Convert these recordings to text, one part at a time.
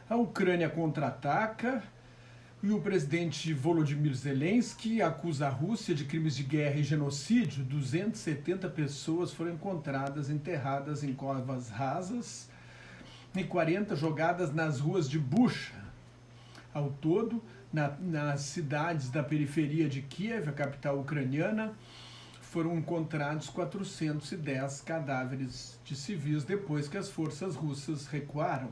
A Ucrânia contra-ataca e o presidente Volodymyr Zelensky acusa a Rússia de crimes de guerra e genocídio. 270 pessoas foram encontradas enterradas em covas rasas e 40 jogadas nas ruas de Bucha. Ao todo, nas cidades da periferia de Kiev, a capital ucraniana, foram encontrados 410 cadáveres de civis depois que as forças russas recuaram.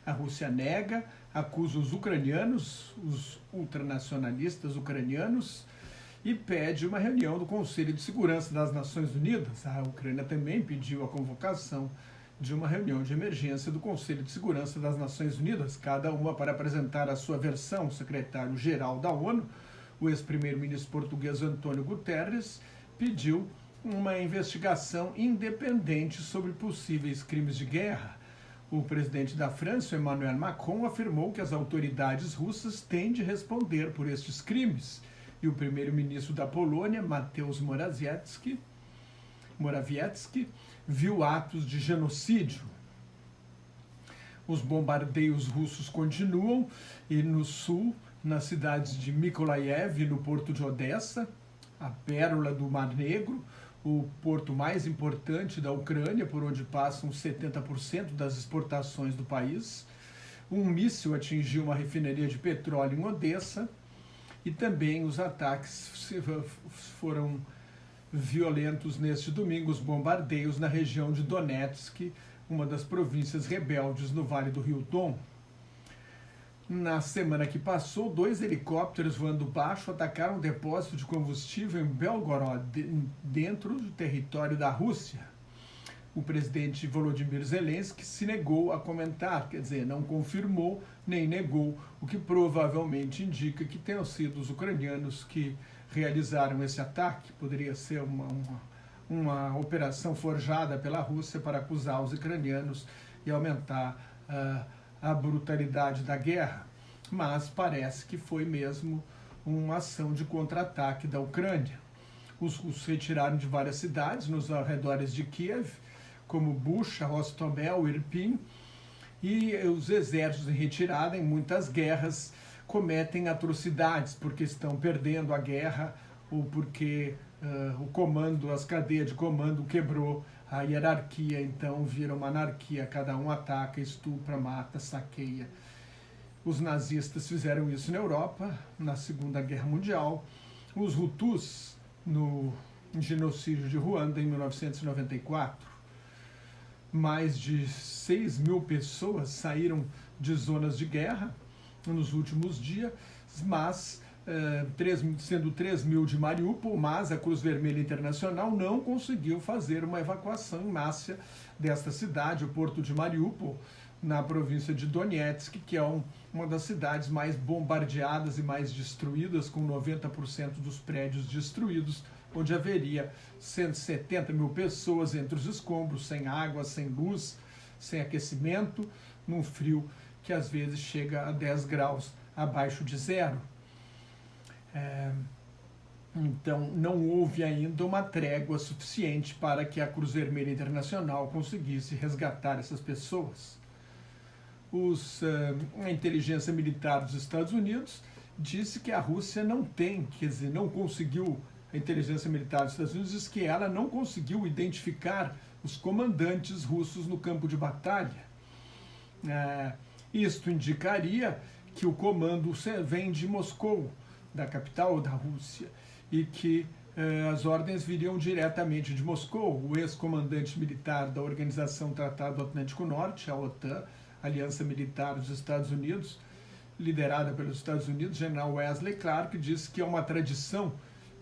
A Rússia nega, acusa os ucranianos, os ultranacionalistas ucranianos, e pede uma reunião do Conselho de Segurança das Nações Unidas. A Ucrânia também pediu a convocação de uma reunião de emergência do Conselho de Segurança das Nações Unidas, cada uma para apresentar a sua versão. O secretário-geral da ONU, o ex-primeiro-ministro português António Guterres, pediu uma investigação independente sobre possíveis crimes de guerra. O presidente da França, Emmanuel Macron, afirmou que as autoridades russas têm de responder por estes crimes. E o primeiro-ministro da Polônia, Mateusz Morawiecki, viu atos de genocídio. Os bombardeios russos continuam e no sul, nas cidades de Mykolaiv e no porto de Odessa, a pérola do Mar Negro, o porto mais importante da Ucrânia, por onde passam 70% das exportações do país. Um míssil atingiu uma refinaria de petróleo em Odessa e também os ataques foram violentos neste domingo, os bombardeios na região de Donetsk, uma das províncias rebeldes no Vale do Rio Don. Na semana que passou, 2 helicópteros voando baixo atacaram um depósito de combustível em Belgorod, dentro do território da Rússia. O presidente Volodymyr Zelensky se negou a comentar, quer dizer, não confirmou nem negou, o que provavelmente indica que tenham sido os ucranianos que realizaram esse ataque. Poderia ser uma operação forjada pela Rússia para acusar os ucranianos e aumentar a brutalidade da guerra, mas parece que foi mesmo uma ação de contra-ataque da Ucrânia. Os russos retiraram de várias cidades nos arredores de Kiev, como Bucha, Rostomel, Irpin, e os exércitos em retirada em muitas guerras cometem atrocidades porque estão perdendo a guerra ou porque o comando, as cadeias de comando quebrou, a hierarquia, então vira uma anarquia, cada um ataca, estupra, mata, saqueia. Os nazistas fizeram isso na Europa, na Segunda Guerra Mundial. Os Hutus, no genocídio de Ruanda, em 1994. Mais de 6 mil pessoas saíram de zonas de guerra nos últimos dias, mas sendo 3 mil de Mariupol, mas a Cruz Vermelha Internacional não conseguiu fazer uma evacuação em massa desta cidade, o porto de Mariupol, na província de Donetsk, que é uma das cidades mais bombardeadas e mais destruídas, com 90% dos prédios destruídos, onde haveria 170 mil pessoas entre os escombros, sem água, sem luz, sem aquecimento, num frio que às vezes chega a 10 graus abaixo de zero. Então, não houve ainda uma trégua suficiente para que a Cruz Vermelha Internacional conseguisse resgatar essas pessoas. A inteligência militar dos Estados Unidos disse que a Rússia não conseguiu, a inteligência militar dos Estados Unidos diz que ela não conseguiu identificar os comandantes russos no campo de batalha. Isto indicaria que o comando vem de Moscou, da capital da Rússia, e que as ordens viriam diretamente de Moscou. O ex-comandante militar da Organização Tratado do Atlântico Norte, a OTAN, Aliança Militar dos Estados Unidos, liderada pelos Estados Unidos, general Wesley Clark, disse que é uma tradição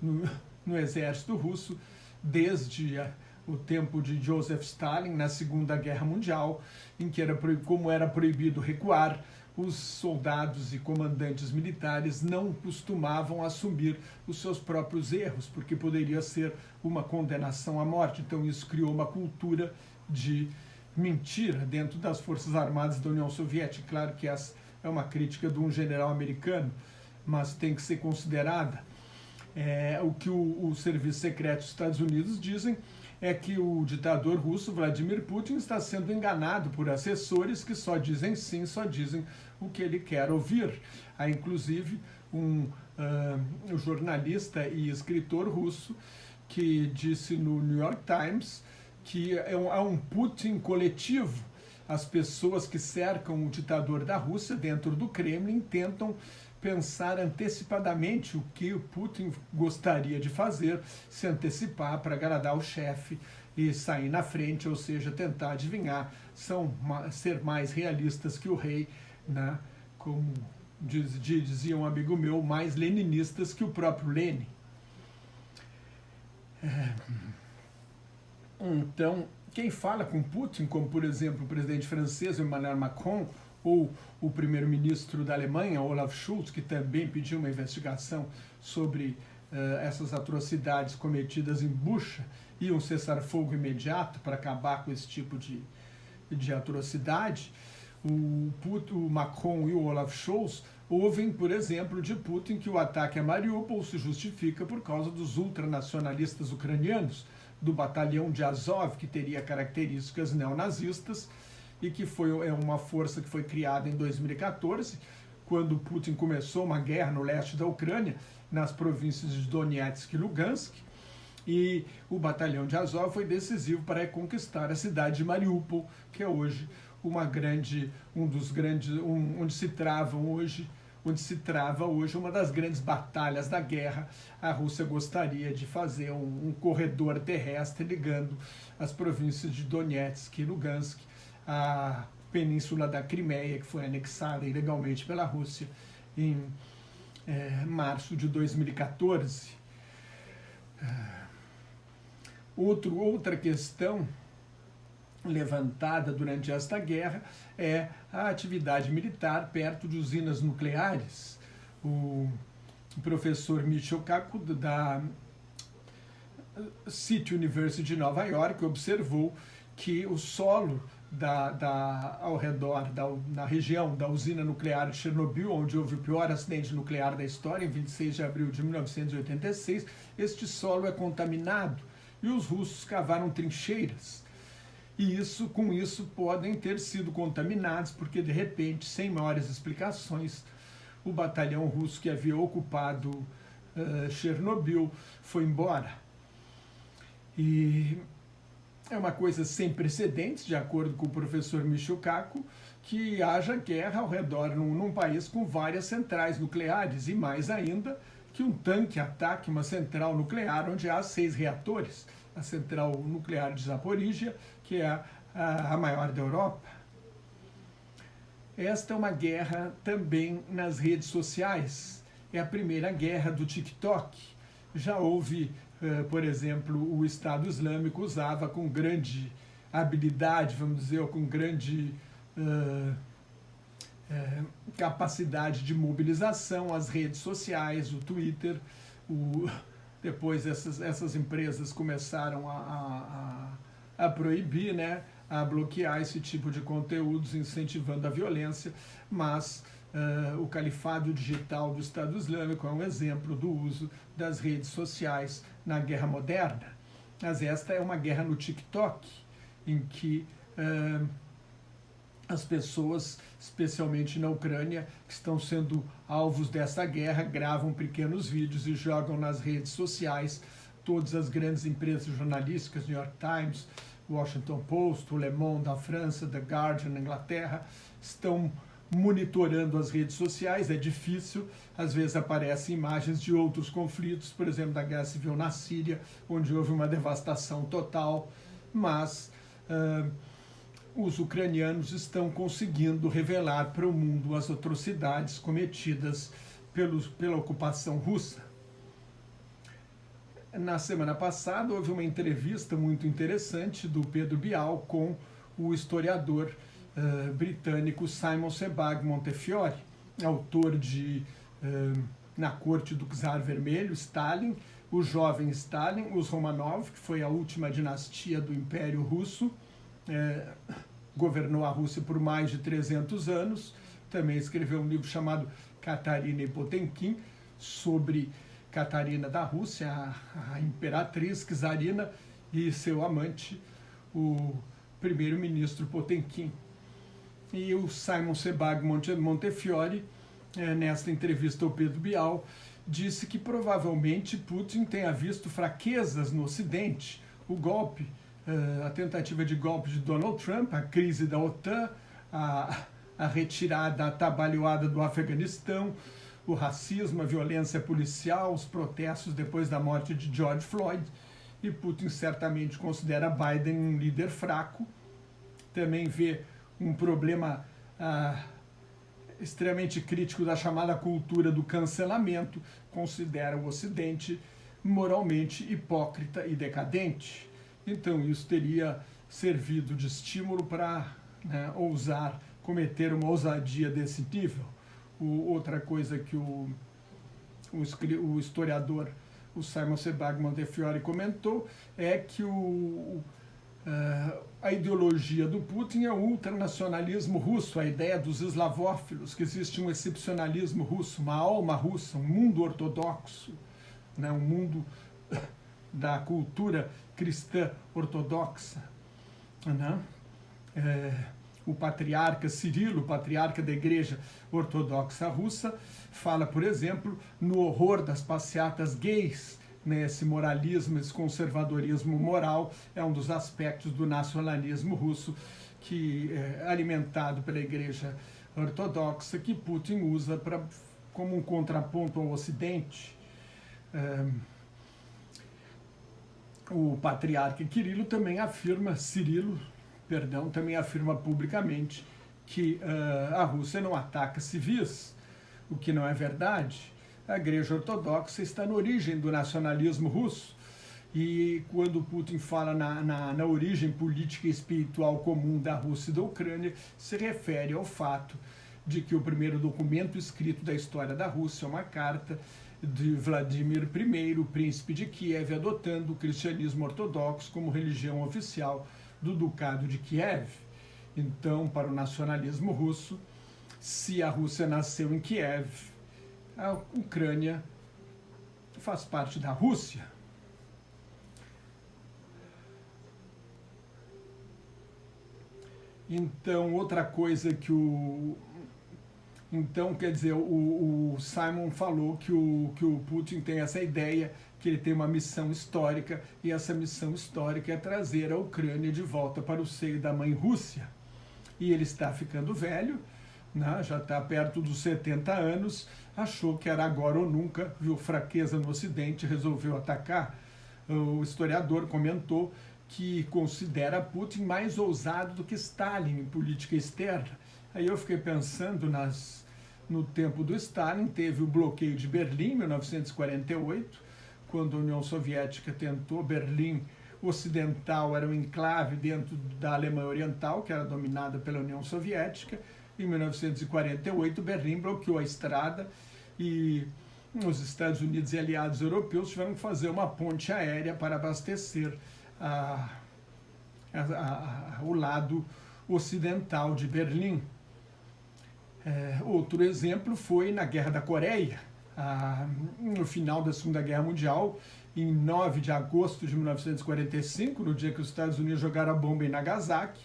no exército russo desde o tempo de Joseph Stalin, na Segunda Guerra Mundial, em que como era proibido recuar, os soldados e comandantes militares não costumavam assumir os seus próprios erros, porque poderia ser uma condenação à morte. Então isso criou uma cultura de mentira dentro das Forças Armadas da União Soviética. Claro que essa é uma crítica de um general americano, mas tem que ser considerada. O que o Serviço Secreto dos Estados Unidos dizem é que o ditador russo Vladimir Putin está sendo enganado por assessores que só dizem sim, só dizem o que ele quer ouvir. Há inclusive um jornalista e escritor russo que disse no New York Times que há um Putin coletivo. As pessoas que cercam o ditador da Rússia dentro do Kremlin tentam pensar antecipadamente o que o Putin gostaria de fazer, se antecipar para agradar o chefe e sair na frente, ou seja, tentar adivinhar, ser mais realistas que o rei, né? Como dizia um amigo meu, mais leninistas que o próprio Lenin. Então, quem fala com Putin, como por exemplo o presidente francês Emmanuel Macron, ou o primeiro-ministro da Alemanha, Olaf Scholz, que também pediu uma investigação sobre essas atrocidades cometidas em Bucha e um cessar-fogo imediato para acabar com esse tipo de atrocidade, o Macron e o Olaf Scholz ouvem, por exemplo, de Putin que o ataque a Mariupol se justifica por causa dos ultranacionalistas ucranianos, do batalhão de Azov, que teria características neonazistas, e que é uma força que foi criada em 2014, quando Putin começou uma guerra no leste da Ucrânia, nas províncias de Donetsk e Lugansk, e o batalhão de Azov foi decisivo para reconquistar a cidade de Mariupol, que é hoje onde se trava hoje uma das grandes batalhas da guerra. A Rússia gostaria de fazer um corredor terrestre ligando as províncias de Donetsk e Lugansk à península da Crimeia, que foi anexada ilegalmente pela Rússia em março de 2014. Outra questão levantada durante esta guerra é a atividade militar perto de usinas nucleares. O professor Michio Kaku, da City University de Nova York, observou que o solo ao redor, na região da usina nuclear de Chernobyl, onde houve o pior acidente nuclear da história, em 26 de abril de 1986, este solo é contaminado e os russos cavaram trincheiras. E com isso podem ter sido contaminados, porque de repente, sem maiores explicações, o batalhão russo que havia ocupado Chernobyl foi embora. E é uma coisa sem precedentes, de acordo com o professor Michio Kaku, que haja guerra ao redor num país com várias centrais nucleares, e mais ainda, que um tanque ataque uma central nuclear onde há 6 reatores, a central nuclear de Zaporígia, que é a maior da Europa. Esta é uma guerra também nas redes sociais. É a primeira guerra do TikTok. Já houve, por exemplo, o Estado Islâmico usava com grande habilidade, vamos dizer, ou com grande capacidade de mobilização as redes sociais, o Twitter. Depois essas empresas começaram a proibir, né, a bloquear esse tipo de conteúdos, incentivando a violência, mas o califado digital do Estado Islâmico é um exemplo do uso das redes sociais na guerra moderna. Mas esta é uma guerra no TikTok, em que as pessoas, especialmente na Ucrânia, que estão sendo alvos dessa guerra, gravam pequenos vídeos e jogam nas redes sociais. Todas as grandes empresas jornalísticas, New York Times, Washington Post, o Le Monde da França, The Guardian na Inglaterra, estão monitorando as redes sociais. É difícil, às vezes aparecem imagens de outros conflitos, por exemplo, da Guerra Civil na Síria, onde houve uma devastação total, mas os ucranianos estão conseguindo revelar para o mundo as atrocidades cometidas pela ocupação russa. Na semana passada, houve uma entrevista muito interessante do Pedro Bial com o historiador britânico Simon Sebag Montefiore, autor de Na Corte do Czar Vermelho, Stalin, o jovem Stalin, os Romanov, que foi a última dinastia do Império Russo, governou a Rússia por mais de 300 anos. Também escreveu um livro chamado Catarina e Potemkin, sobre Catarina da Rússia, a imperatriz czarina, e seu amante, o primeiro-ministro Potemkin. E o Simon Sebag Montefiore, nesta entrevista ao Pedro Bial, disse que provavelmente Putin tenha visto fraquezas no Ocidente, o golpe, a tentativa de golpe de Donald Trump, a crise da OTAN, a retirada atabalhoada do Afeganistão, o racismo, a violência policial, os protestos depois da morte de George Floyd, e Putin certamente considera Biden um líder fraco, também vê um problema extremamente crítico da chamada cultura do cancelamento, considera o Ocidente moralmente hipócrita e decadente. Então isso teria servido de estímulo para ousar cometer uma ousadia desse nível. Outra coisa que o historiador, o Simon Sebag Montefiore, comentou é que a ideologia do Putin é o ultranacionalismo russo, a ideia dos eslavófilos, que existe um excepcionalismo russo, uma alma russa, um mundo ortodoxo, um mundo da cultura cristã ortodoxa. O patriarca Cirilo, patriarca da Igreja Ortodoxa Russa, fala, por exemplo, no horror das passeatas gays. Esse moralismo, esse conservadorismo moral é um dos aspectos do nacionalismo russo que é alimentado pela Igreja Ortodoxa, que Putin usa como um contraponto ao Ocidente. O patriarca Cirilo também afirma publicamente que a Rússia não ataca civis, o que não é verdade. A Igreja Ortodoxa está na origem do nacionalismo russo, e quando Putin fala na origem política e espiritual comum da Rússia e da Ucrânia, se refere ao fato de que o primeiro documento escrito da história da Rússia é uma carta de Vladimir I, príncipe de Kiev, adotando o cristianismo ortodoxo como religião oficial do Ducado de Kiev. Então, para o nacionalismo russo, se a Rússia nasceu em Kiev, a Ucrânia faz parte da Rússia. Então, outra coisa que Então, quer dizer, o Simon falou que o Putin tem essa ideia, que ele tem uma missão histórica, e essa missão histórica é trazer a Ucrânia de volta para o seio da mãe Rússia. E ele está ficando velho, já está perto dos 70 anos, achou que era agora ou nunca, viu fraqueza no Ocidente, resolveu atacar. O historiador comentou que considera Putin mais ousado do que Stalin em política externa. Aí eu fiquei pensando no tempo do Stalin, teve o bloqueio de Berlim, em 1948, quando a União Soviética tentou, Berlim Ocidental era um enclave dentro da Alemanha Oriental, que era dominada pela União Soviética. Em 1948, Berlim bloqueou a estrada e os Estados Unidos e aliados europeus tiveram que fazer uma ponte aérea para abastecer o lado ocidental de Berlim. Outro exemplo foi na Guerra da Coreia, no final da Segunda Guerra Mundial, em 9 de agosto de 1945, no dia que os Estados Unidos jogaram a bomba em Nagasaki,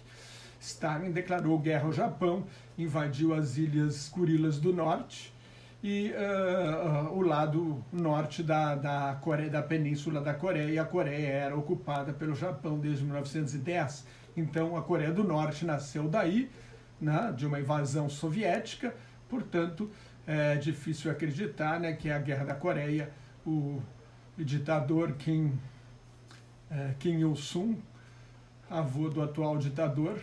Stalin declarou guerra ao Japão, invadiu as ilhas Kurilas do Norte e o lado norte da Península da Coreia. A Coreia era ocupada pelo Japão desde 1910. Então, a Coreia do Norte nasceu daí, de uma invasão soviética. Portanto, é difícil acreditar que a Guerra da Coreia, o ditador Kim Il-sung, avô do atual ditador,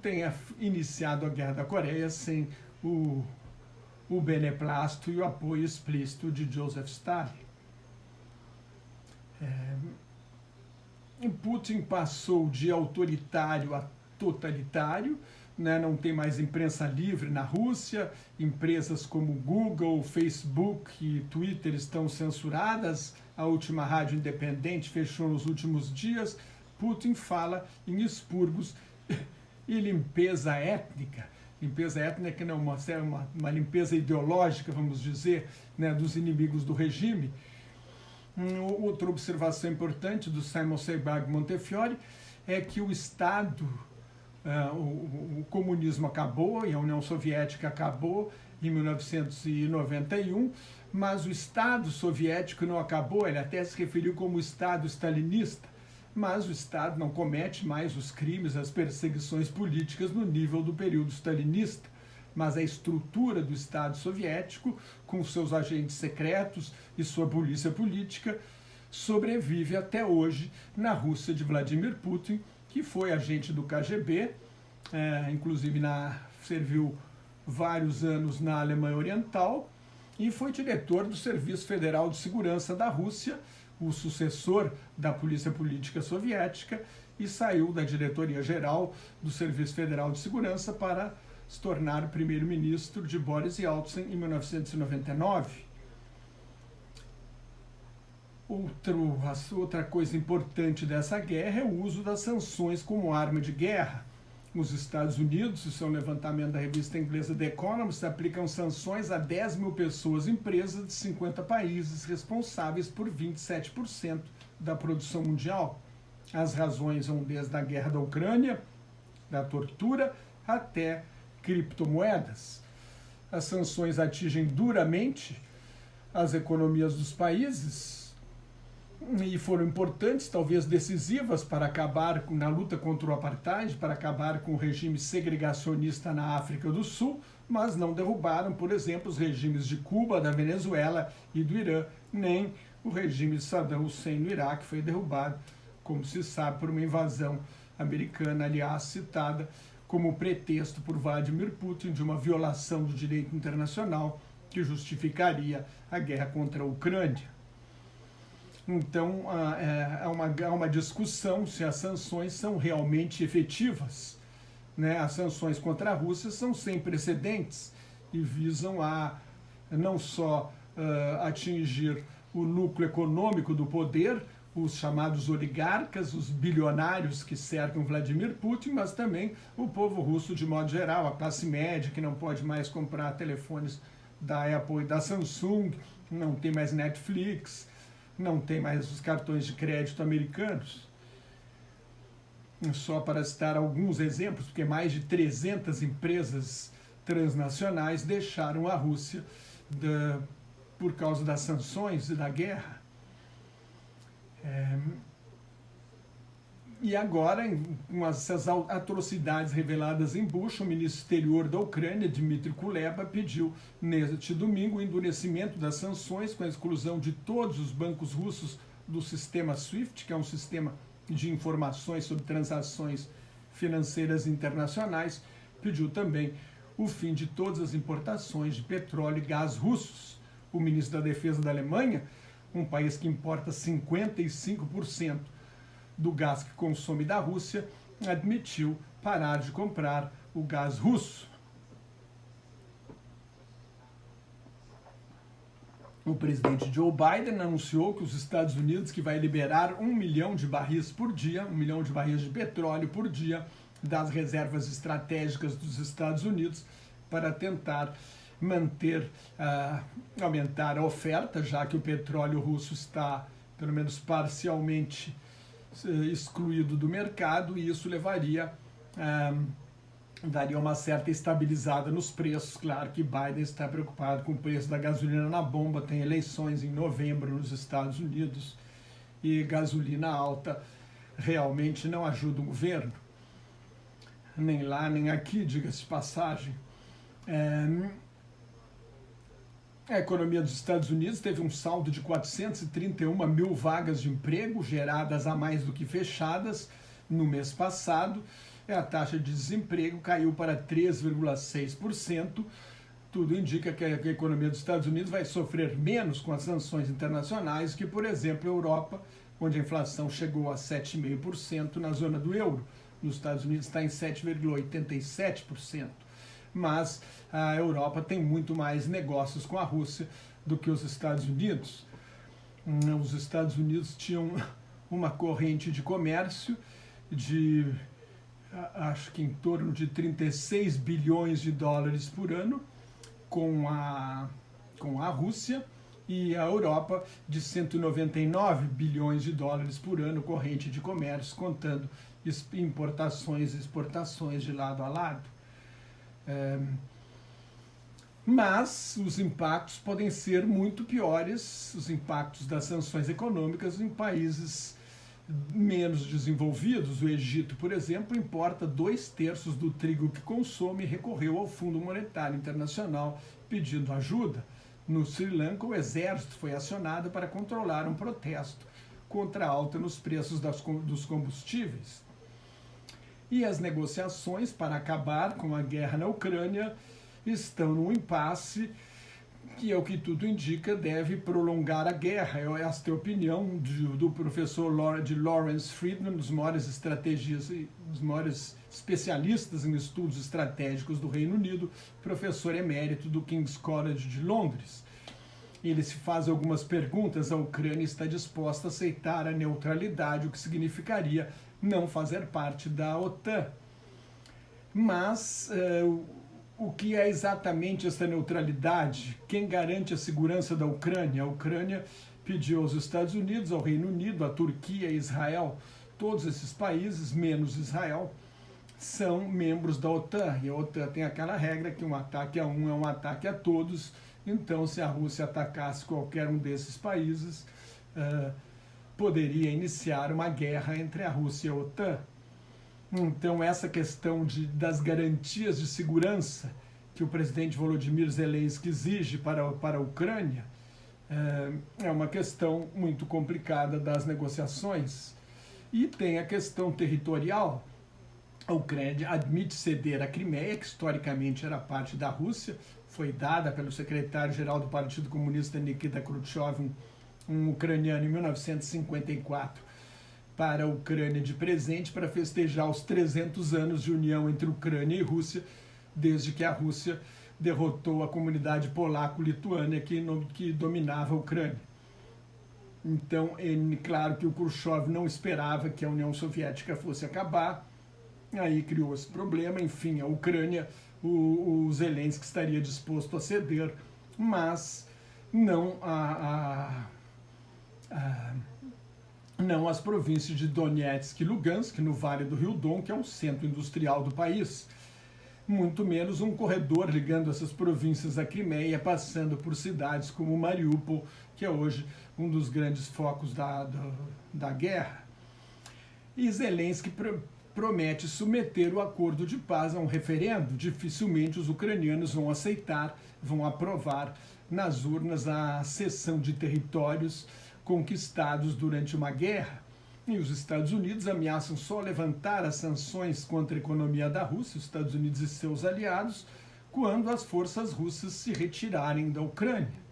tenha iniciado a Guerra da Coreia sem o beneplácito e o apoio explícito de Joseph Stalin. Putin passou de autoritário a totalitário, não tem mais imprensa livre na Rússia, empresas como Google, Facebook e Twitter estão censuradas, a última rádio independente fechou nos últimos dias. Putin fala em expurgos e limpeza étnica. Limpeza étnica não é uma limpeza ideológica, vamos dizer, dos inimigos do regime. Outra observação importante do Simon Sebag Montefiore é que o Estado, o comunismo acabou e a União Soviética acabou em 1991, mas o Estado soviético não acabou, ele até se referiu como Estado stalinista, mas o Estado não comete mais os crimes, as perseguições políticas no nível do período stalinista, mas a estrutura do Estado soviético, com seus agentes secretos e sua polícia política, sobrevive até hoje na Rússia de Vladimir Putin, que foi agente do KGB, inclusive serviu vários anos na Alemanha Oriental, e foi diretor do Serviço Federal de Segurança da Rússia, o sucessor da Polícia Política Soviética, e saiu da diretoria-geral do Serviço Federal de Segurança para se tornar primeiro-ministro de Boris Yeltsin em 1999. Outra coisa importante dessa guerra é o uso das sanções como arma de guerra. Os Estados Unidos, isso é um levantamento da revista inglesa The Economist, aplicam sanções a 10 mil pessoas e empresas de 50 países, responsáveis por 27% da produção mundial. As razões vão desde a guerra da Ucrânia, da tortura, até criptomoedas. As sanções atingem duramente as economias dos países e foram importantes, talvez decisivas, para acabar na luta contra o apartheid, para acabar com o regime segregacionista na África do Sul, mas não derrubaram, por exemplo, os regimes de Cuba, da Venezuela e do Irã, nem o regime de Saddam Hussein no Iraque foi derrubado, como se sabe, por uma invasão americana, aliás, citada como pretexto por Vladimir Putin de uma violação do direito internacional que justificaria a guerra contra a Ucrânia. Então, há uma discussão se as sanções são realmente efetivas, né? As sanções contra a Rússia são sem precedentes e visam a não só atingir o núcleo econômico do poder, os chamados oligarcas, os bilionários que cercam Vladimir Putin, mas também o povo russo de modo geral, a classe média que não pode mais comprar telefones da Apple e da Samsung, não tem mais Netflix, não tem mais os cartões de crédito americanos. Só para citar alguns exemplos, porque mais de 300 empresas transnacionais deixaram a Rússia por causa das sanções e da guerra. E agora, com essas atrocidades reveladas em Bucha, o ministro exterior da Ucrânia, Dmitry Kuleba, pediu neste domingo o endurecimento das sanções com a exclusão de todos os bancos russos do sistema SWIFT, que é um sistema de informações sobre transações financeiras internacionais. Pediu também o fim de todas as importações de petróleo e gás russos. O ministro da Defesa da Alemanha, um país que importa 55% do gás que consome da Rússia, admitiu parar de comprar o gás russo. O presidente Joe Biden anunciou que os Estados Unidos que vai liberar 1 milhão de barris por dia, 1 milhão de barris de petróleo por dia, das reservas estratégicas dos Estados Unidos para tentar aumentar a oferta, já que o petróleo russo está, pelo menos parcialmente, excluído do mercado, e isso daria uma certa estabilizada nos preços. Claro que Biden está preocupado com o preço da gasolina na bomba, tem eleições em novembro nos Estados Unidos, e gasolina alta realmente não ajuda o governo, nem lá nem aqui, diga-se de passagem. A economia dos Estados Unidos teve um saldo de 431 mil vagas de emprego, geradas a mais do que fechadas no mês passado. A taxa de desemprego caiu para 3,6%. Tudo indica que a economia dos Estados Unidos vai sofrer menos com as sanções internacionais que, por exemplo, a Europa, onde a inflação chegou a 7,5% na zona do euro. Nos Estados Unidos está em 7,87%. Mas a Europa tem muito mais negócios com a Rússia do que os Estados Unidos. Os Estados Unidos tinham uma corrente de comércio de, acho que em torno de 36 bilhões de dólares por ano com a Rússia, e a Europa de 199 bilhões de dólares por ano corrente de comércio, contando importações e exportações de lado a lado. Mas os impactos podem ser muito piores, os impactos das sanções econômicas em países menos desenvolvidos. O Egito, por exemplo, importa 2/3 do trigo que consome e recorreu ao Fundo Monetário Internacional pedindo ajuda. No Sri Lanka, o exército foi acionado para controlar um protesto contra a alta nos preços dos combustíveis. E as negociações para acabar com a guerra na Ucrânia estão num impasse que, é o que tudo indica, deve prolongar a guerra. Esta é a opinião do professor Lawrence Friedman, dos maiores especialistas em estudos estratégicos do Reino Unido, professor emérito do King's College de Londres. Ele se faz algumas perguntas. A Ucrânia está disposta a aceitar a neutralidade, o que significaria não fazer parte da OTAN. Mas o que é exatamente essa neutralidade? Quem garante a segurança da Ucrânia? A Ucrânia pediu aos Estados Unidos, ao Reino Unido, à Turquia e Israel. Todos esses países, menos Israel, são membros da OTAN. E a OTAN tem aquela regra que um ataque a um é um ataque a todos. Então, se a Rússia atacasse qualquer um desses países, poderia iniciar uma guerra entre a Rússia e a OTAN. Então, essa questão das garantias de segurança que o presidente Volodymyr Zelensky exige para a Ucrânia é uma questão muito complicada das negociações. E tem a questão territorial. A Ucrânia admite ceder a Crimeia, que historicamente era parte da Rússia, foi dada pelo secretário-geral do Partido Comunista Nikita Khrushchev, um ucraniano, em 1954, para a Ucrânia de presente, para festejar os 300 anos de união entre Ucrânia e Rússia, desde que a Rússia derrotou a comunidade polaco-lituânia que dominava a Ucrânia. Então, claro que o Khrushchev não esperava que a União Soviética fosse acabar, aí criou esse problema. Enfim, a Ucrânia, o Zelensky estaria disposto a ceder, mas não não as províncias de Donetsk e Lugansk, no Vale do Rio Don, que é o centro industrial do país. Muito menos um corredor ligando essas províncias à Crimeia, passando por cidades como Mariupol, que é hoje um dos grandes focos da guerra. E Zelensky promete submeter o acordo de paz a um referendo. Dificilmente os ucranianos vão aceitar, vão aprovar nas urnas a cessão de territórios conquistados durante uma guerra. E os Estados Unidos ameaçam só levantar as sanções contra a economia da Rússia, os Estados Unidos e seus aliados, quando as forças russas se retirarem da Ucrânia.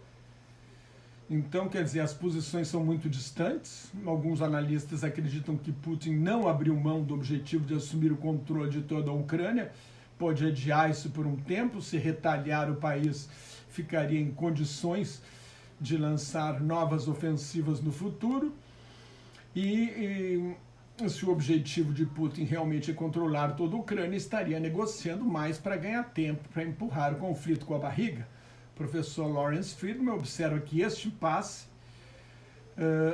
Então, quer dizer, as posições são muito distantes. Alguns analistas acreditam que Putin não abriu mão do objetivo de assumir o controle de toda a Ucrânia, pode adiar isso por um tempo. Se retalhar, o país ficaria em condições de lançar novas ofensivas no futuro. E se o objetivo de Putin realmente é controlar toda a Ucrânia, estaria negociando mais para ganhar tempo, para empurrar o conflito com a barriga. O professor Lawrence Friedman observa que este impasse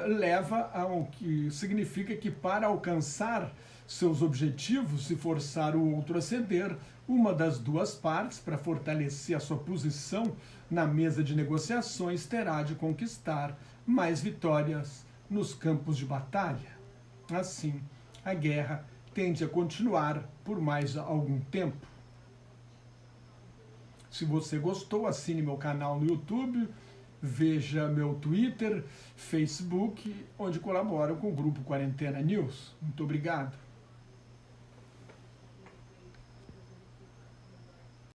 leva ao que significa que, para alcançar seus objetivos, se forçar o outro a ceder, uma das duas partes, para fortalecer a sua posição na mesa de negociações, terá de conquistar mais vitórias nos campos de batalha. Assim, a guerra tende a continuar por mais algum tempo. Se você gostou, assine meu canal no YouTube, veja meu Twitter, Facebook, onde colaboro com o Grupo Quarentena News. Muito obrigado.